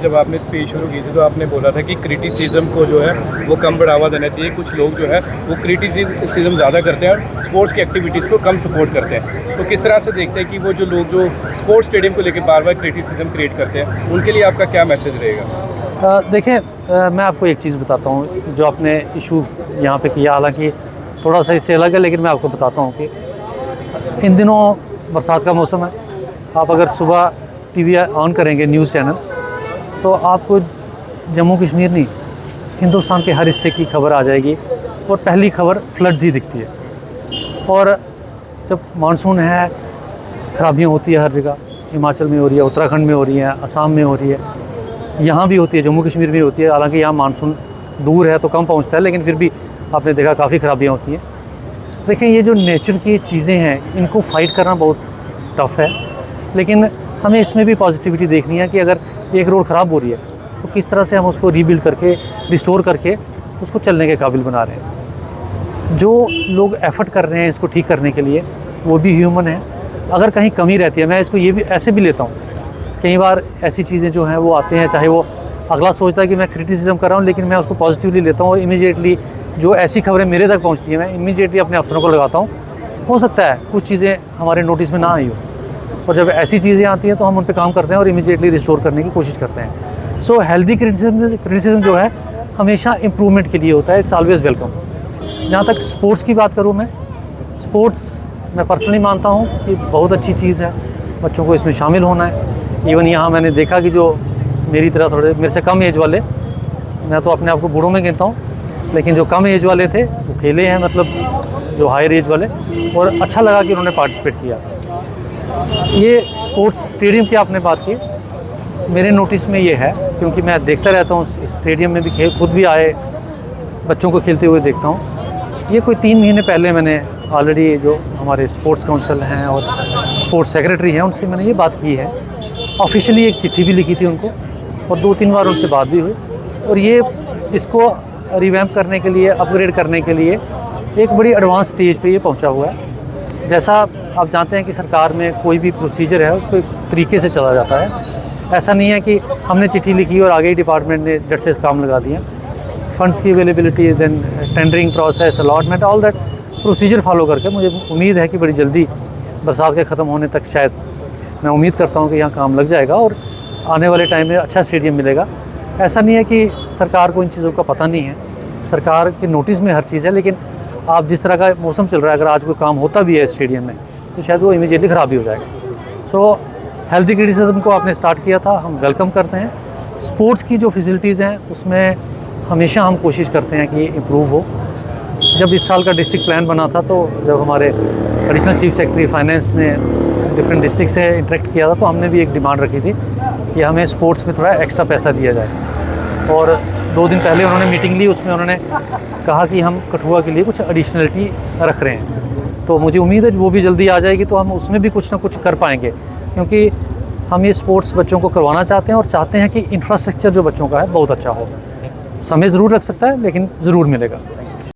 जब आपने स्पीच शुरू की थी तो आपने बोला था कि क्रिटिसिज्म को जो है वो कम बढ़ावा देना चाहिए। कुछ लोग जो है वो क्रिटिसिज्म ज़्यादा करते हैं और स्पोर्ट्स की एक्टिविटीज़ को कम सपोर्ट करते हैं। तो किस तरह से देखते हैं कि वो जो लोग जो स्पोर्ट्स स्टेडियम को लेकर बार बार क्रिटिसिज्म क्रिएट करते हैं, उनके लिए आपका क्या मैसेज रहेगा? देखिए, मैं आपको एक चीज़ बताता हूँ जो आपने इशू यहाँ पे किया, हालांकि थोड़ा सा इससे अलग है, लेकिन मैं आपको बताता हूँ कि इन दिनों बरसात का मौसम है। आप अगर सुबह टीवी ऑन करेंगे न्यूज़ चैनल, तो आपको जम्मू कश्मीर नहीं, हिंदुस्तान के हर हिस्से की खबर आ जाएगी और पहली खबर फ्लड्स ही दिखती है। और जब मानसून है, खराबियाँ होती है हर जगह। हिमाचल में हो रही है, उत्तराखंड में हो रही है, असम में हो रही है, यहाँ भी होती है, जम्मू कश्मीर में होती है। हालांकि यहाँ मानसून दूर है तो कम पहुँचता है, लेकिन फिर भी आपने देखा काफ़ी खराबियाँ होती हैं। देखिए, ये जो नेचर की चीज़ें हैं, इनको फाइट करना बहुत टफ़ है, लेकिन हमें इसमें भी पॉजिटिविटी देखनी है कि अगर एक रोड ख़राब हो रही है तो किस तरह से हम उसको रीबिल्ड करके, रिस्टोर करके उसको चलने के काबिल बना रहे हैं। जो लोग एफ़र्ट कर रहे हैं इसको ठीक करने के लिए, वो भी ह्यूमन है। अगर कहीं कमी रहती है, मैं इसको ये भी ऐसे भी लेता हूँ, कई बार ऐसी चीज़ें जो हैं वो आते हैं, चाहे वो अगला सोचता है कि मैं क्रिटिसिज्म कर रहा हूँ, लेकिन मैं उसको पॉजिटिवली लेता हूँ और इमीडिएटली जो ऐसी खबरें मेरे तक पहुँचती हैं, मैं इमीडिएटली अपने अफसरों को लगाता हूँ। हो सकता है कुछ चीज़ें हमारे नोटिस में ना आई हो, और जब ऐसी चीज़ें आती हैं तो हम उन पे काम करते हैं और इमीडिएटली रिस्टोर करने की कोशिश करते हैं। सो हेल्दी क्रिटिसिज्म जो है हमेशा इम्प्रूवमेंट के लिए होता है, इट्स ऑलवेज़ वेलकम। जहाँ तक स्पोर्ट्स की बात करूँ, मैं स्पोर्ट्स मैं पर्सनली मानता हूँ कि बहुत अच्छी चीज़ है, बच्चों को इसमें शामिल होना है। इवन यहाँ मैंने देखा कि जो मेरी तरह थोड़े मेरे से कम एज वाले, मैं तो अपने आप को बूढ़ों में गिनता हूँ, लेकिन जो कम एज वाले थे वो खेले हैं, मतलब जो हायर एज वाले, और अच्छा लगा कि उन्होंने पार्टिसिपेट किया। ये स्पोर्ट्स स्टेडियम की आपने बात की, मेरे नोटिस में ये है क्योंकि मैं देखता रहता हूँ स्टेडियम में भी, खुद भी आए बच्चों को खेलते हुए देखता हूँ। ये कोई 3 महीने पहले मैंने ऑलरेडी जो हमारे स्पोर्ट्स काउंसिल हैं और स्पोर्ट्स सेक्रेटरी हैं उनसे मैंने ये बात की है। ऑफिशियली एक चिट्ठी भी लिखी थी उनको और 2-3 बार उनसे बात भी हुई, और ये इसको रिवैम्प करने के लिए, अपग्रेड करने के लिए एक बड़ी एडवांस स्टेज पे ये पहुंचा हुआ है। जैसा आप जानते हैं कि सरकार में कोई भी प्रोसीजर है उसको एक तरीके से चला जाता है। ऐसा नहीं है कि हमने चिट्ठी लिखी और आगे ही डिपार्टमेंट ने झट से काम लगा दिया। फंड्स की availability, then tendering process, allotment, all that procedure follow करके मुझे उम्मीद है कि बड़ी जल्दी बरसात के ख़त्म होने तक शायद, मैं उम्मीद करता हूँ कि यहाँ काम लग जाएगा और आने वाले टाइम में अच्छा स्टेडियम मिलेगा। ऐसा नहीं है कि सरकार को इन चीज़ों का पता नहीं है, सरकार के नोटिस में हर चीज़ है, लेकिन आप जिस तरह का मौसम चल रहा है, अगर आज कोई काम होता भी है स्टेडियम में तो शायद वो इमीडिएटली ख़राब भी हो जाएगा। सो हेल्दी क्रिटिसिज्म को आपने स्टार्ट किया था, हम वेलकम करते हैं। स्पोर्ट्स की जो फैसिलिटीज़ हैं उसमें हमेशा हम कोशिश करते हैं कि इम्प्रूव हो। जब इस साल का डिस्ट्रिक्ट प्लान बना था, तो जब हमारे एडिशनल चीफ सेक्रेटरी फाइनेंस ने डिफरेंट डिस्ट्रिक्ट से इंटरेक्ट किया था, तो हमने भी एक डिमांड रखी थी कि हमें स्पोर्ट्स में थोड़ा एक्स्ट्रा पैसा दिया जाए। और 2 दिन पहले उन्होंने मीटिंग ली, उसमें उन्होंने कहा कि हम कठुआ के लिए कुछ एडिशनलिटी रख रहे हैं। तो मुझे उम्मीद है वो भी जल्दी आ जाएगी, तो हम उसमें भी कुछ ना कुछ कर पाएंगे, क्योंकि हम ये स्पोर्ट्स बच्चों को करवाना चाहते हैं और चाहते हैं कि इंफ्रास्ट्रक्चर जो बच्चों का है बहुत अच्छा हो। समय ज़रूर लग सकता है, लेकिन ज़रूर मिलेगा।